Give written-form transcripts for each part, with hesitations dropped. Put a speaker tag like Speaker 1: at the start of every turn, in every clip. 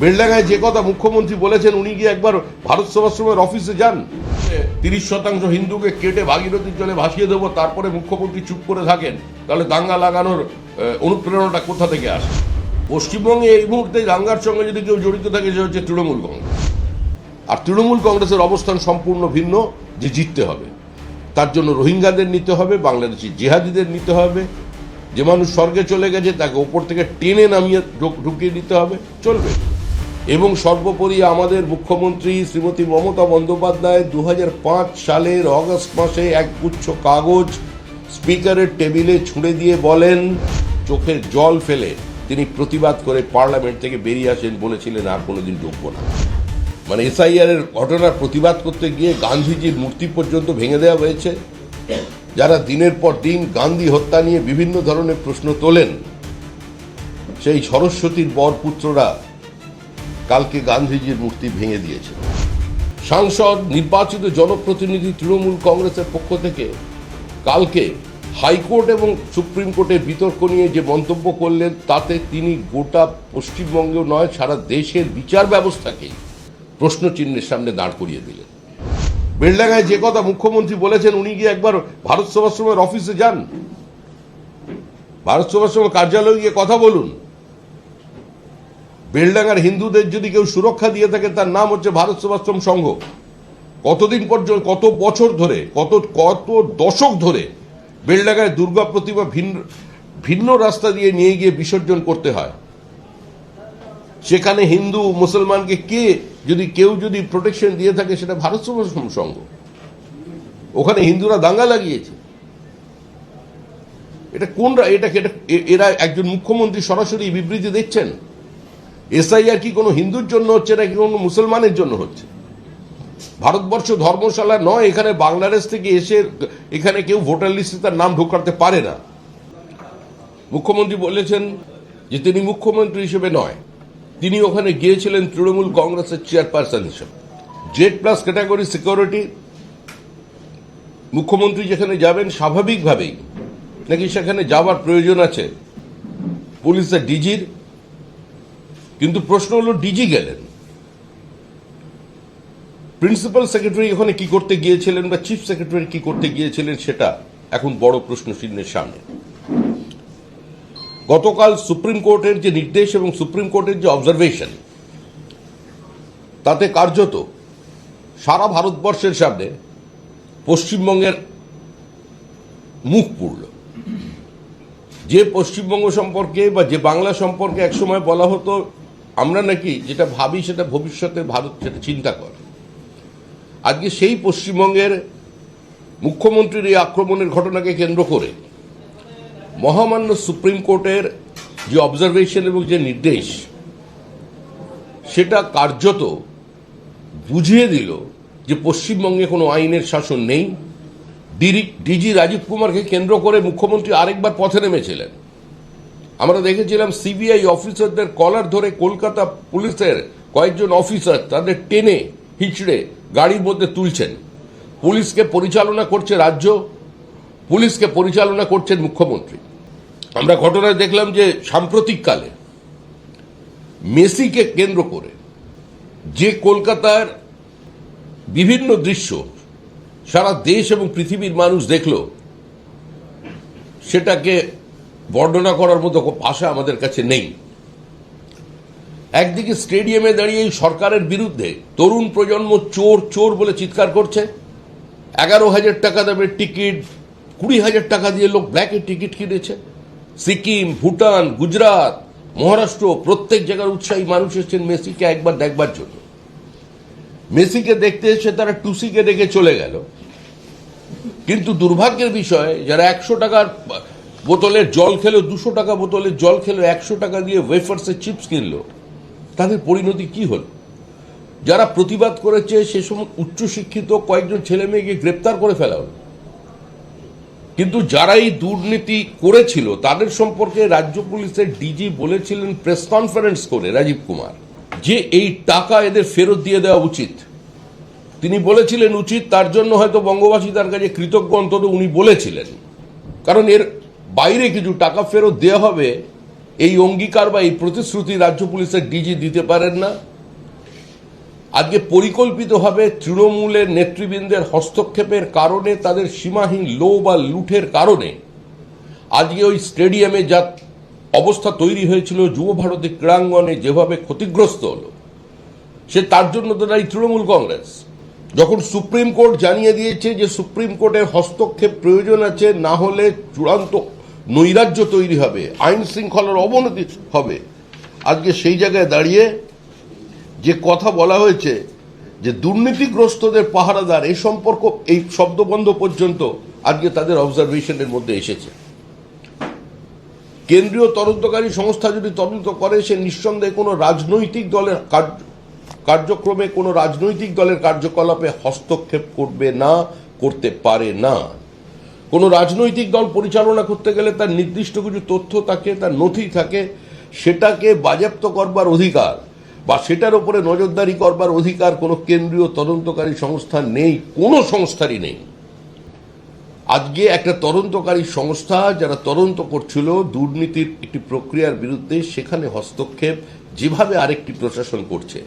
Speaker 1: বেলডাঙ্গায় যে কথা মুখ্যমন্ত্রী বলেছেন, উনি গিয়ে একবার ভারত সেবাশ্রমের অফিসে যান। 30% হিন্দুকে কেটে ভাগীরথীর জলে ভাসিয়ে দেবো, তারপরে মুখ্যমন্ত্রী চুপ করে থাকেন, তাহলে দাঙ্গা লাগানোর অনুপ্রেরণাটা কোথা থেকে আসে? পশ্চিমবঙ্গে এই মুহূর্তে দাঙ্গার সঙ্গে যদি কেউ জড়িত থাকে, সে হচ্ছে তৃণমূল কংগ্রেস। আর তৃণমূল কংগ্রেসের অবস্থান সম্পূর্ণ ভিন্ন, যে জিততে হবে। তার জন্য রোহিঙ্গাদের নিতে হবে, বাংলাদেশি জিহাদিদের নিতে হবে, যে মানুষ স্বর্গে চলে গেছে তাকে ওপর থেকে টেনে নামিয়ে ঢুকিয়ে দিতে হবে, চলবে। এবং সর্বোপরি আমাদের মুখ্যমন্ত্রী শ্রীমতী মমতা বন্দ্যোপাধ্যায় 2005 সালের অগস্ট মাসে একগুচ্ছ কাগজ স্পিকারের টেবিলে ছুঁড়ে দিয়ে বলেন, চোখের জল ফেলে তিনি প্রতিবাদ করে পার্লামেন্ট থেকে বেরিয়ে আসেন, বলেছিলেন আর কোনোদিন ঢুকবো না। মানে এসআইআর এর ঘটনার প্রতিবাদ করতে গিয়ে গান্ধীজির মূর্তি পর্যন্ত ভেঙে দেওয়া হয়েছে। যারা দিনের পর দিন গান্ধী হত্যা নিয়ে বিভিন্ন ধরনের প্রশ্ন তোলেন, সেই সরস্বতীর বরপুত্ররা কালকে গান্ধীজির মূর্তি ভেঙে দিয়েছে। সাংসদ নির্বাচিত জনপ্রতিনিধি তৃণমূল কংগ্রেসের পক্ষ থেকে কালকে হাইকোর্ট এবং সুপ্রিম কোর্টের বিতর্ক নিয়ে যে মন্তব্য করলেন, তাতে তিনি গোটা পশ্চিমবঙ্গ নয়, সারা দেশের বিচার ব্যবস্থাকেই প্রশ্নচিহ্নের সামনে দাঁড় করিয়ে দিলেন। বেলডাঙ্গায় যে কথা মুখ্যমন্ত্রী বলেছেন, উনি গিয়ে একবার ভারত সেবাশ্রমের অফিসে যান, ভারত সেবাশ্রমের কার্যালয়ে গিয়ে কথা বলুন। বেলডাঙ্গার হিন্দুদের যদি কেউ সুরক্ষা দিয়ে থাকে, তার নাম হচ্ছে ভারত সেবাশ্রম সংঘ। কতদিন পর্যন্ত, কত বছর ধরে, কত দশক ধরে বেলডাঙ্গায় দুর্গা প্রতিমা ভিন্ন রাস্তা দিয়ে নিয়ে গিয়ে বিসর্জন করতে হয়। সেখানে হিন্দু মুসলমানকে কেউ যদি প্রোটেকশন দিয়ে থাকে, সেটা ভারত সেবাশ্রম সংঘ। ওখানে হিন্দুরা দাঙ্গা লাগিয়েছে। এরা একজন মুখ্যমন্ত্রী সরাসরি বিবৃতি দিচ্ছেন। এসআইআর কি কোনো হিন্দুর জন্য হচ্ছে নাকি কোনো মুসলমানের জন্য হচ্ছে? ভারতবর্ষ ধর্মশালা নয়। এখানে বাংলাদেশ থেকে এসে এখানে কেউ ভোটার লিস্টে তার নাম ঢোকাতে পারে না। মুখ্যমন্ত্রী বলেছেন যে তিনি মুখ্যমন্ত্রী হিসেবে নয়, তিনি ওখানে গিয়েছিলেন তৃণমূল কংগ্রেসের চেয়ারপারসন হিসেবে। জেড প্লাস ক্যাটাগরি সিকিউরিটি, মুখ্যমন্ত্রী যেখানে যাবেন স্বাভাবিকভাবেই নাকি সেখানে যাওয়ার প্রয়োজন আছে পুলিশের ডিজির। কিন্তু প্রশ্ন হলো, ডিজি গেলেন, প্রিন্সিপাল সেক্রেটারি ওখানে কি করতে গিয়েছিলেন বা চিফ সেক্রেটারি কি করতে গিয়েছিলেন, সেটা এখন বড় প্রশ্ন চিহ্নের সামনে। গতকাল সুপ্রিম কোর্টের যে নির্দেশ এবং সুপ্রিম কোর্টের যে অবজারভেশন, তাতে কার্যত সারা ভারতবর্ষের সামনে পশ্চিমবঙ্গের মুখ পুড়ল। যে পশ্চিমবঙ্গ সম্পর্কে বা যে বাংলা সম্পর্কে একসময় বলা হতো, আমরা নাকি যেটা ভাবি সেটা ভবিষ্যতে ভারত সেটা চিন্তা করে, আজকে সেই পশ্চিমবঙ্গের মুখ্যমন্ত্রীর এই আক্রমণের ঘটনাকে কেন্দ্র করে মহামান্য সুপ্রিম কোর্টের যে অবজারভেশন এবং যে নির্দেশ, সেটা কার্যত বুঝিয়ে দিল যে পশ্চিমবঙ্গে কোনো আইনের শাসন নেই। ডিজি রাজীব কুমারকে কেন্দ্র করে মুখ্যমন্ত্রী আরেকবার পথে নেমেছিলেন। আমরা দেখেছিলাম সিবিআই অফিসারদের কলার ধরে কলকাতা পুলিশের কয়েকজন অফিসার তাদের টেনে হিঁচড়ে গাড়ির মধ্যে তুলছেন। পুলিশকে পরিচালনা করছে রাজ্য, পুলিশকে পরিচালনা করছেন মুখ্যমন্ত্রী। আমরা ঘটনায় দেখলাম যে সাম্প্রতিককালে মেসিকে কেন্দ্র করে যে কলকাতার বিভিন্ন দৃশ্য সারা দেশ এবং পৃথিবীর মানুষ দেখল, সেটাকে বর্ণনা করার মতো ভাষা আমাদের কাছে নেই। একদিকে স্টেডিয়ামে দাঁড়িয়ে সরকারের বিরুদ্ধে তরুণ প্রজন্ম চোর চোর বলে চিৎকার করছে। 11,000 টাকা দামের টিকিট, 20,000 টাকা দিয়ে লোক ব্ল্যাকে টিকিট কিনেছে। সিকিম, ভুটান, গুজরাট, মহারাষ্ট্র, প্রত্যেক জায়গার উৎসাহী মানুষ এসেছেন মেসিকে একবার দেখবার জন্য। মেসিকে দেখতে এসে তারা টুসিকে ডেকে চলে গেল। কিন্তু দুর্ভাগ্যের বিষয়, যারা 100 টাকার বোতলের জল খেলো, 200 টাকা বোতলের জল খেলো, 100 টাকা দিয়ে ওয়েফার্সের চিপস কিনলো, তাদের পরিণতি কি হল? যারা প্রতিবাদ করেছে সে সময় উচ্চশিক্ষিত কয়েকজন ছেলে মেয়েকে গ্রেপ্তার করে ফেলা হল। কিন্তু যারা এই দুর্নীতি করেছিল তাদের সম্পর্কে রাজ্য পুলিশের ডিজি বলেছিলেন প্রেস কনফারেন্স করে, রাজীব কুমার, যে এই টাকা এদের ফেরত দিয়ে দেওয়া উচিত। তিনি বলেছিলেন উচিত, তার জন্য হয়তো বঙ্গবাসী তার কাছে কৃতজ্ঞ, অন্তত উনি বলেছিলেন। কারণ এর বাইরে কিছু টাকা ফেরত দেওয়া হবে, এই অঙ্গীকার বা এই প্রতিশ্রুতি রাজ্য পুলিশের ডিজি দিতে পারেন না। আজকে পরিকল্পিতভাবে তৃণমূলের নেতৃবৃন্দের হস্তক্ষেপের কারণে, তাদের সীমাহীন লোভ বা লুঠের কারণে আজকে ওই স্টেডিয়ামে যা অবস্থা তৈরি হয়েছিল, যুব ভারতী ক্রীড়াঙ্গনে যেভাবে ক্ষতিগ্রস্ত হলো, সে তার জন্য তো দায়ী তৃণমূল কংগ্রেস। যখন সুপ্রিম কোর্ট জানিয়ে দিয়েছে যে সুপ্রিম কোর্টের হস্তক্ষেপ প্রয়োজন আছে, না হলে চূড়ান্ত নৈরাজ্য তৈরি হবে, আইন শৃঙ্খলার অবনতি হবে, আজকে সেই জায়গায় দাঁড়িয়ে যে কথা বলা হয়েছে যে দুর্নীতিগ্রস্তদের পাহারাদার, এই সম্পর্ক, এই শব্দবন্ধ পর্যন্ত আজকে তাদের অবজারভেশনের মধ্যে এসেছে। কেন্দ্রীয় তদন্তকারী সংস্থা যদি তদন্ত করে, সে নিঃসন্দেহে কোনো রাজনৈতিক দলের কার্যক্রমে, কোনো রাজনৈতিক দলের কার্যকলাপে হস্তক্ষেপ করবে না, করতে পারে না। কোনো রাজনৈতিক দল পরিচালনা করতে গেলে তার নির্দিষ্ট কিছু তথ্য থাকে, তার নথি থাকে, সেটাকে বাজেয়াপ্ত করবার অধিকার বা সেটার উপরে নজরদারি করবার অধিকার কোনো কেন্দ্রীয় তদন্তকারী সংস্থা নেই, কোনো সংস্থারই নেই। আজকে একটা তদন্তকারী সংস্থা যারা তদন্ত করছিল দুর্নীতির একটি প্রক্রিয়ার বিরুদ্ধে, সেখানে হস্তক্ষেপ যেভাবে আরেকটি প্রশাসন করছে,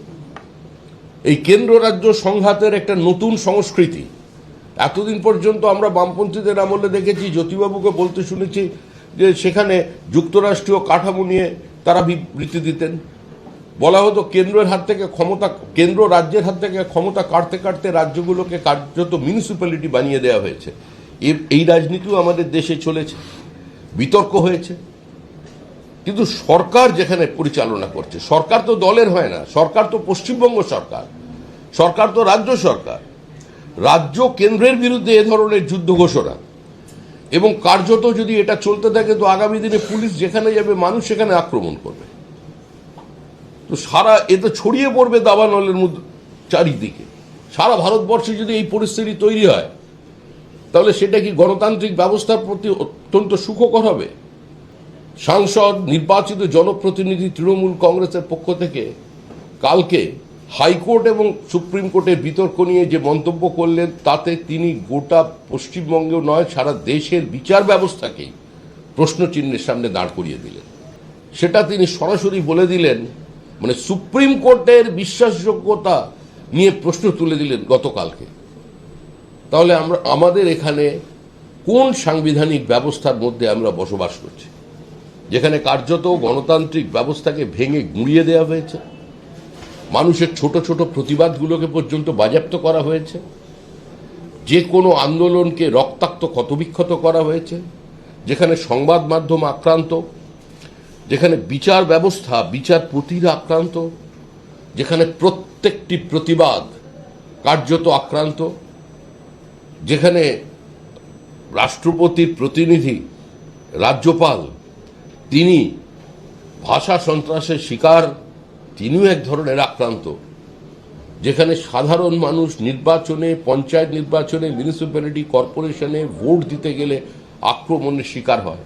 Speaker 1: এই কেন্দ্র রাজ্য সংঘাতের একটা নতুন সংস্কৃতি। এতদিন পর্যন্ত আমরা বামপন্থীদের আমলে দেখেছি, জ্যোতিবাবুকে বলতে শুনেছি যে সেখানে যুক্তরাষ্ট্রীয় কাঠামো নিয়ে তারা বিবৃতি দিতেন। বলা হতো কেন্দ্রের হাত থেকে ক্ষমতা, কেন্দ্র রাজ্যের হাত থেকে ক্ষমতা কাটতে কাটতে রাজ্যগুলোকে কার্যত মিউনিসিপ্যালিটি বানিয়ে দেওয়া হয়েছে। এই রাজনীতিও আমাদের দেশে চলেছে, বিতর্ক হয়েছে। কিন্তু সরকার যেখানে পরিচালনা করছে, সরকার তো দলের হয় না, সরকার তো পশ্চিমবঙ্গ সরকার, সরকার তো রাজ্য সরকার। রাজ্য কেন্দ্রের বিরুদ্ধে এ ধরনের যুদ্ধ ঘোষণা এবং কার্যত যদি এটা চলতে থাকে, তো আগামী দিনে পুলিশ যেখানে যাবে, মানুষ সেখানে আক্রমণ করবে। তো সারা এ তো ছড়িয়ে পড়বে দাবানলের মধ্যে চারিদিকে। সারা ভারতবর্ষে যদি এই পরিস্থিতি তৈরি হয়, তাহলে সেটা কি গণতান্ত্রিক ব্যবস্থার প্রতি অত্যন্ত সুখকর হবে? সাংসদ, নির্বাচিত জনপ্রতিনিধি তৃণমূল কংগ্রেসের পক্ষ থেকে কালকে হাইকোর্ট এবং সুপ্রিম কোর্টের বিতর্ক নিয়ে যে মন্তব্য করলেন, তাতে তিনি গোটা পশ্চিমবঙ্গেও নয়, সারা দেশের বিচার ব্যবস্থাকেই প্রশ্নচিহ্নের সামনে দাঁড় করিয়ে দিলেন। সেটা তিনি সরাসরি বলে দিলেন, মানে সুপ্রিম কোর্টের বিশ্বাসযোগ্যতা নিয়ে প্রশ্ন তুলে দিলেন গতকালকে। তাহলে আমাদের এখানে কোন সাংবিধানিক ব্যবস্থার মধ্যে আমরা বসবাস করছি, যেখানে কার্যত গণতান্ত্রিক ব্যবস্থাকে ভেঙে গুঁড়িয়ে দেওয়া হয়েছে, মানুষের ছোট ছোট প্রতিবাদগুলোকে পর্যন্ত বাজেয়াপ্ত করা হয়েছে, যে কোনো আন্দোলনকে রক্তাক্ত ক্ষতবিক্ষত করা হয়েছে, যেখানে সংবাদ মাধ্যম আক্রান্ত, যেখানে বিচার ব্যবস্থা, বিচারপতিরা আক্রান্ত, যেখানে প্রত্যেকটি প্রতিবাদ কার্যত আক্রান্ত, যেখানে রাষ্ট্রপতির প্রতিনিধি রাজ্যপাল, তিনি ভাষা সন্ত্রাসের শিকার, তিনিও এক ধরনের আক্রান্ত, যেখানে সাধারণ মানুষ নির্বাচনে, পঞ্চায়েত নির্বাচনে, মিউনিসিপ্যালিটি কর্পোরেশনে ভোট দিতে গেলে আক্রমণের শিকার হয়।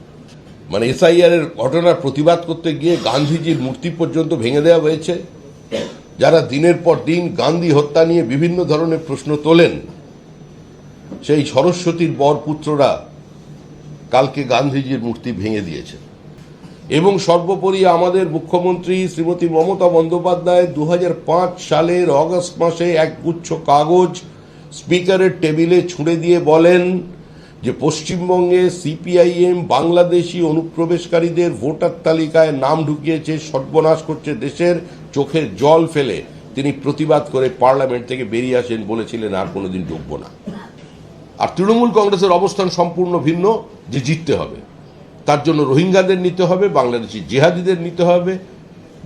Speaker 1: মানে এসআইআর এর ঘটনার প্রতিবাদ করতে গিয়ে গান্ধীজির মূর্তি পর্যন্ত ভেঙে দেওয়া হয়েছে। যারা দিনের পর দিন গান্ধী হত্যা নিয়ে বিভিন্ন ধরনের প্রশ্ন তোলেন, সেই সরস্বতীর বরপুত্ররা কালকে গান্ধীজির মূর্তি ভেঙে দিয়েছে। এবং সর্বোপরি আমাদের মুখ্যমন্ত্রী শ্রীমতী মমতা বন্দ্যোপাধ্যায় 2005 সালের অগস্ট মাসে এক গুচ্ছ কাগজ স্পিকারের টেবিলে ছুঁড়ে দিয়ে বলেন যে পশ্চিমবঙ্গে সিপিআইএম বাংলাদেশি অনুপ্রবেশকারীদের ভোটার তালিকায় নাম ঢুকিয়েছে, সর্বনাশ করছে দেশের। চোখের জল ফেলে তিনি প্রতিবাদ করে পার্লামেন্ট থেকে বেরিয়ে আসেন, বলেছিলেন আর কোনোদিন ঢুকবো না। আর তৃণমূল কংগ্রেসের অবস্থান সম্পূর্ণ ভিন্ন, যে জিততে হবে, তার জন্য রোহিঙ্গাদের নিতে হবে, বাংলাদেশি জিহাদিদের নিতে হবে,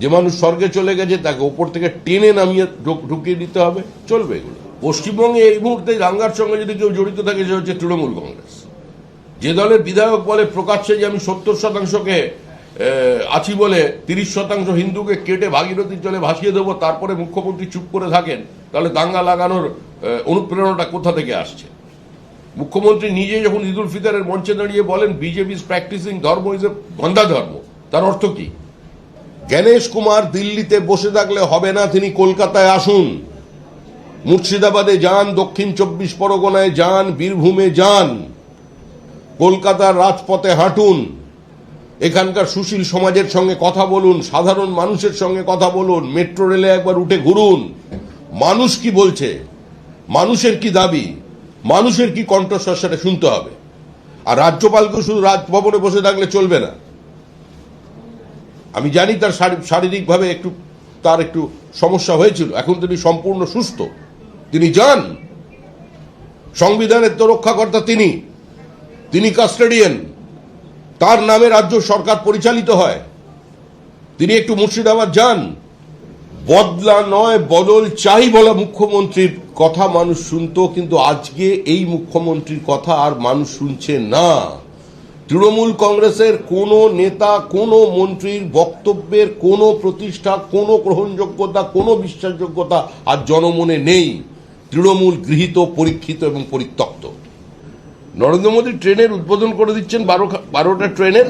Speaker 1: যে মানুষ স্বর্গে চলে গেছে তাকে ওপর থেকে টেনে নামিয়ে ঢুকিয়ে দিতে হবে। চলবে এগুলো। পশ্চিমবঙ্গে এই মুহূর্তে দাঙ্গার সঙ্গে যদি কেউ জড়িত থাকে, সে হচ্ছে তৃণমূল কংগ্রেস। যে দলের বিধায়ক বলে প্রকাশ্যে যে আমি 70% আছি বলে 30% হিন্দুকে কেটে ভাগীরথীর জলে ভাসিয়ে দেবো, তারপরে মুখ্যমন্ত্রী চুপ করে থাকেন, তাহলে দাঙ্গা লাগানোর অনুপ্রেরণাটা কোথা থেকে আসছে? মুখ্যমন্ত্রী নিজে যখন ঈদ উল ফিতরের মঞ্চে দাঁড়িয়ে বলেন বিজেপি ইজ প্র্যাকটিসিং ধর্ম ইজ এ গন্ধা ধর্ম, তার অর্থ কি? জ্ঞানেশ কুমার দিল্লিতে বসে থাকলে হবে না, তিনি কলকাতায় আসুন, মুর্শিদাবাদে যান, দক্ষিণ 24 পরগনায় যান, বীরভূমে যান, কলকাতার রাজপথে হাঁটুন, এখানকার সুশীল সমাজের সঙ্গে কথা বলুন, সাধারণ মানুষের সঙ্গে কথা বলুন, মেট্রো রেলে একবার উঠে ঘুরুন। মানুষ কি বলছে, মানুষের কি দাবি, মানুষের কি কণ্ঠস্বর সেটা শুনতে হবে। আর রাজ্যপালকে শুধু রাজভবনে বসে থাকলে চলবে না। আমি জানি তার শারীরিকভাবে তার একটু সমস্যা হয়েছিল, এখন তিনি সম্পূর্ণ সুস্থ। তিনি যান, সংবিধানের তো রক্ষাকর্তা তিনি কাস্টোডিয়ান, তার নামে রাজ্য সরকার পরিচালিত হয়। তিনি একটু মুর্শিদাবাদ যান। বদলা নয় বদল চাই বলা মুখ্যমন্ত্রীর কথা মানুষ শুনতো, কিন্তু আজকে এই মুখ্যমন্ত্রীর কথা আর মানুষ শুনছে না। তৃণমূল কংগ্রেসের কোনো নেতা, কোনো মন্ত্রীর বক্তব্যের কোনো প্রতিষ্ঠা, কোনো গ্রহণযোগ্যতা, কোনো বিশ্বাসযোগ্যতা আর জনমনে নেই। তৃণমূল গৃহীত, পরীক্ষিত এবং পরিত্যক্ত। নরেন্দ্র মোদী ট্রেনের উদ্বোধন করে দিচ্ছেন, 12টা ট্রেনের।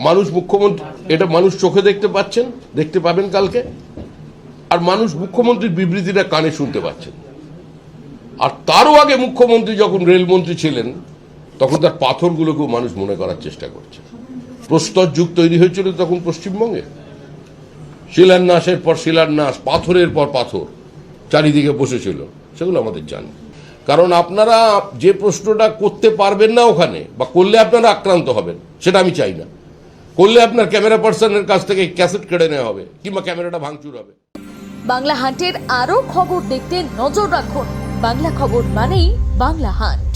Speaker 1: মানুষ মুখ্যমন্ত্রী, এটা মানুষ চোখে দেখতে পাবেন কালকে। আর মানুষ মুখ্যমন্ত্রীর বিবৃতিটা কানে শুনতে পাচ্ছেন। আর তারও আগে মুখ্যমন্ত্রী যখন রেলমন্ত্রী ছিলেন, তখন তার পাথরগুলোকেও মানুষ মনে করার চেষ্টা করছে। প্রস্তর যুগ তৈরি হয়েছিল তখন পশ্চিমবঙ্গে, শিলান্যাসের পর শিলান্যাস, পাথরের পর পাথর চারিদিকে বসেছিল, সেগুলো আমাদের জানি। কারণ আপনারা যে প্রশ্নটা করতে পারবেন না ওখানে, বা করলে আপনারা আক্রান্ত হবেন, সেটা আমি চাই না। করলে আপনার ক্যামেরা পার্সনের কাছ থেকে ক্যাসেট কেড়ে নেওয়া হবে, কিংবা ক্যামেরাটা ভাঙচুর হবে।
Speaker 2: বাংলা হান্টের আরও খবর দেখতে নজর রাখুন। বাংলা খবর মানেই বাংলা হান্ট।